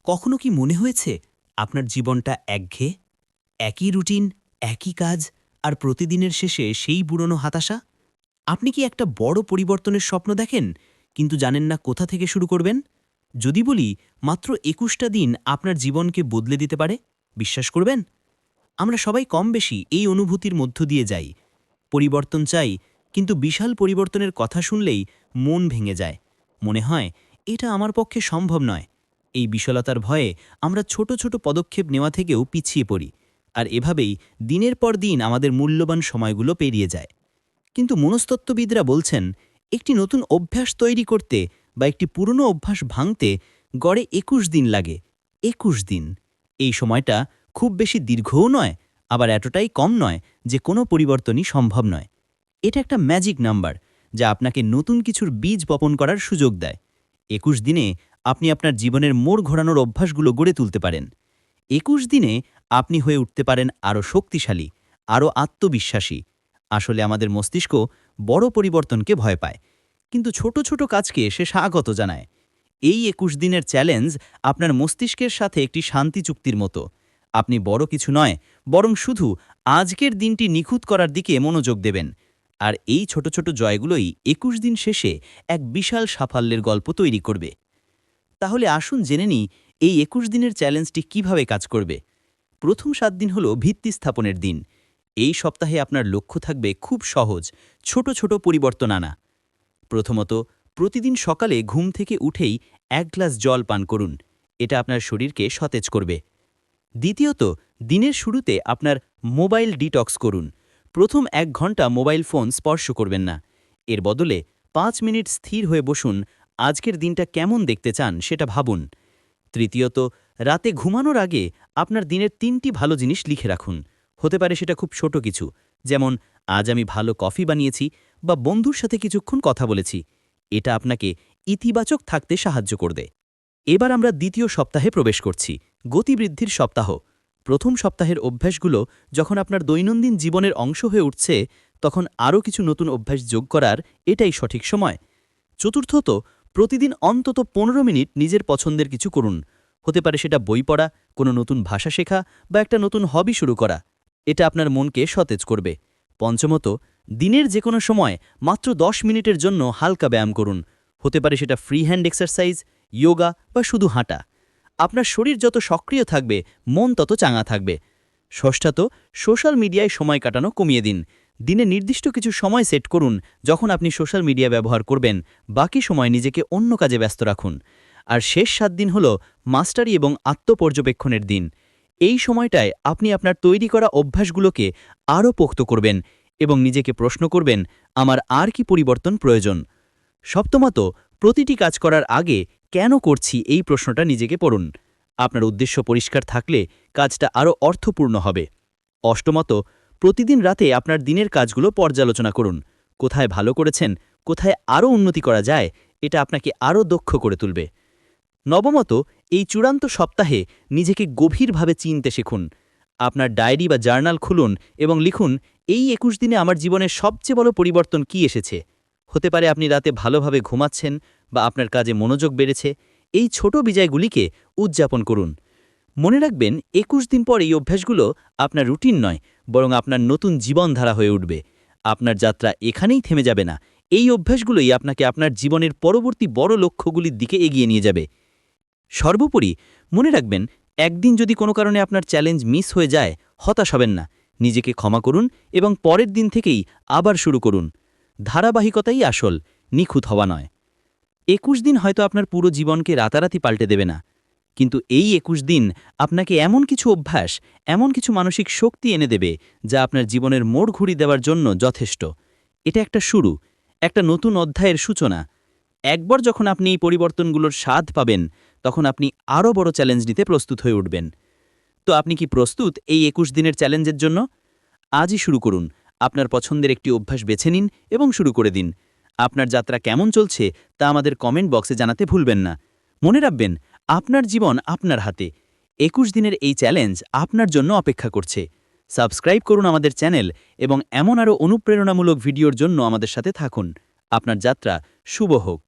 কখনো কি মনে হয়েছে আপনার জীবনটা একঘেয়ে, একই রুটিন, একই কাজ, আর প্রতিদিনের শেষে সেই পুরনো হতাশা? আপনি কি একটা বড় পরিবর্তনের স্বপ্ন দেখেন, কিন্তু জানেন না কোথা থেকে শুরু করবেন? যদি বলি মাত্র ২১টা দিন আপনার জীবনকে বদলে দিতে পারে, বিশ্বাস করবেন? আমরা সবাই কম বেশি এই অনুভূতির মধ্য দিয়ে যাই। পরিবর্তন চাই, কিন্তু বিশাল পরিবর্তনের কথা শুনলেই মন ভেঙে যায়। মনে হয় এটা আমার পক্ষে সম্ভব নয়। এই বিশালতার ভয়ে আমরা ছোট ছোট পদক্ষেপ নেওয়া থেকেও পিছিয়ে পড়ি, আর এভাবেই দিনের পর দিন আমাদের মূল্যবান সময়গুলো পেরিয়ে যায়। কিন্তু মনস্তত্ত্ববিদরা বলছেন, একটি নতুন অভ্যাস তৈরি করতে বা একটি পুরনো অভ্যাস ভাঙতে গড়ে ২১ দিন লাগে। ২১ দিন। এই সময়টা খুব বেশি দীর্ঘও নয়, আবার এতটাই কম নয় যে কোনো পরিবর্তনই সম্ভব নয়। এটা একটা ম্যাজিক নাম্বার, যা আপনাকে নতুন কিছুর বীজ বপন করার সুযোগ দেয়। ২১ দিনে আপনি আপনার জীবনের মোড় ঘোরানোর অভ্যাসগুলো গড়ে তুলতে পারেন। ২১ দিনে আপনি হয়ে উঠতে পারেন আরও শক্তিশালী, আরও আত্মবিশ্বাসী। আসলে আমাদের মস্তিষ্ক বড় পরিবর্তনকে ভয় পায়, কিন্তু ছোট ছোট কাজকে সে স্বাগত জানায়। এই ২১ দিনের চ্যালেঞ্জ আপনার মস্তিষ্কের সাথে একটি শান্তি চুক্তির মতো। আপনি বড় কিছু নয়, বরং শুধু আজকের দিনটি নিখুঁত করার দিকে মনোযোগ দেবেন। আর এই ছোট ছোট জয়গুলোই ২১ দিন শেষে এক বিশাল সাফল্যের গল্প তৈরি করবে। তাহলে আসুন জেনে নিই এই ২১ দিনের চ্যালেঞ্জটি কিভাবে কাজ করবে। প্রথম ৭ দিন হল ভিত্তি স্থাপনের দিন। এই সপ্তাহে আপনার লক্ষ্য থাকবে খুব সহজ, ছোট ছোট পরিবর্তন আনা। প্রথমত, প্রতিদিন সকালে ঘুম থেকে উঠেই ১ গ্লাস জল পান করুন। এটা আপনার শরীরকে সতেজ করবে। দ্বিতীয়ত, দিনের শুরুতে আপনার মোবাইল ডিটক্স করুন। প্রথম ১ ঘন্টা মোবাইল ফোন স্পর্শ করবেন না। এর বদলে ৫ মিনিট স্থির হয়ে বসুন, আজকের দিনটা কেমন দেখতে চান সেটা ভাবুন। তৃতীয়ত, রাতে ঘুমানোর আগে আপনার দিনের ৩টি ভালো জিনিস লিখে রাখুন। হতে পারে সেটা খুব ছোট কিছু, যেমন আজ আমি ভালো কফি বানিয়েছি বা বন্ধুর সাথে কিছুক্ষণ কথা বলেছি। এটা আপনাকে ইতিবাচক থাকতে সাহায্য করবে। এবার আমরা দ্বিতীয় সপ্তাহে প্রবেশ করছি, গতিবৃদ্ধির সপ্তাহ। প্রথম সপ্তাহের অভ্যাসগুলো যখন আপনার দৈনন্দিন জীবনের অংশ হয়ে উঠছে, তখন আরও কিছু নতুন অভ্যাস যোগ করার এটাই সঠিক সময়। চতুর্থত, প্রতিদিন অন্তত ১৫ মিনিট নিজের পছন্দের কিছু করুন। হতে পারে সেটা বই পড়া, কোনো নতুন ভাষা শেখা বা একটা নতুন হবি শুরু করা। এটা আপনার মনকে সতেজ করবে। পঞ্চমত, দিনের যে কোনো সময় মাত্র ১০ মিনিটের জন্য হালকা ব্যায়াম করুন। হতে পারে সেটা ফ্রি হ্যান্ড এক্সারসাইজ, যোগা বা শুধু হাঁটা। আপনার শরীর যত সক্রিয় থাকবে, মন তত চাঙা থাকবে। ষষ্ঠত, সোশ্যাল মিডিয়ায় সময় কাটানো কমিয়ে দিন। দিনে নির্দিষ্ট কিছু সময় সেট করুন যখন আপনি সোশ্যাল মিডিয়া ব্যবহার করবেন, বাকি সময় নিজেকে অন্য কাজে ব্যস্ত রাখুন। আর শেষ ৭ দিন হল মাস্টারি এবং আত্মপর্যবেক্ষণের দিন। এই সময়টায় আপনি আপনার তৈরি করা অভ্যাসগুলোকে আরও পোক্ত করবেন এবং নিজেকে প্রশ্ন করবেন, আমার আর কি পরিবর্তন প্রয়োজন। সপ্তমত, প্রতিটি কাজ করার আগে কেন করছি এই প্রশ্নটা নিজেকে পড়ুন। আপনার উদ্দেশ্য পরিষ্কার থাকলে কাজটা আরও অর্থপূর্ণ হবে। অষ্টমত, প্রতিদিন রাতে আপনার দিনের কাজগুলো পর্যালোচনা করুন। কোথায় ভালো করেছেন, কোথায় আরও উন্নতি করা যায়, এটা আপনাকে আরও দক্ষ করে তুলবে। নবমত, এই চূড়ান্ত সপ্তাহে নিজেকে গভীরভাবে চিনতে শিখুন। আপনার ডায়েরি বা জার্নাল খুলুন এবং লিখুন, এই ২১ দিনে আমার জীবনের সবচেয়ে বড় পরিবর্তন কি এসেছে। হতে পারে আপনি রাতে ভালোভাবে ঘুমাচ্ছেন বা আপনার কাজে মনোযোগ বেড়েছে। এই ছোট বিজয়গুলিকে উদযাপন করুন। মনে রাখবেন, ২১ দিন পর এই অভ্যাসগুলো আপনার রুটিন নয়, বরং আপনার নতুন জীবনধারা হয়ে উঠবে। আপনার যাত্রা এখানেই থেমে যাবে না। এই অভ্যাসগুলোই আপনাকে আপনার জীবনের পরবর্তী বড় লক্ষ্যগুলির দিকে এগিয়ে নিয়ে যাবে। সর্বোপরি মনে রাখবেন, একদিন যদি কোনো কারণে আপনার চ্যালেঞ্জ মিস হয়ে যায়, হতাশ হবেন না। নিজেকে ক্ষমা করুন এবং পরের দিন থেকেই আবার শুরু করুন। ধারাবাহিকতাই আসল, নিখুঁত হওয়া নয়। ২১ দিন হয়তো আপনার পুরো জীবনকে রাতারাতি পাল্টে দেবে না, কিন্তু এই ২১ দিন আপনাকে এমন কিছু অভ্যাস, এমন কিছু মানসিক শক্তি এনে দেবে যা আপনার জীবনের মোড় ঘুরিয়ে দেওয়ার জন্য যথেষ্ট। এটা একটা শুরু, একটা নতুন অধ্যায়ের সূচনা। একবার যখন আপনি এই পরিবর্তনগুলোর স্বাদ পাবেন, তখন আপনি আরও বড় চ্যালেঞ্জ নিতে প্রস্তুত হয়ে উঠবেন। তো আপনি কি প্রস্তুত এই ২১ দিনের চ্যালেঞ্জের জন্য? আজই শুরু করুন। আপনার পছন্দের একটি অভ্যাস বেছে নিন এবং শুরু করে দিন। আপনার যাত্রা কেমন চলছে তা আমাদের কমেন্ট বক্সে জানাতে ভুলবেন না। মনে রাখবেন, আপনার জীবন আপনার হাতে। ২১ দিনের এই চ্যালেঞ্জ আপনার জন্য অপেক্ষা করছে। সাবস্ক্রাইব করুন আমাদের চ্যানেল এবং এমন আরও অনুপ্রেরণামূলক ভিডিওর জন্য আমাদের সাথে থাকুন। আপনার যাত্রা শুভ হোক।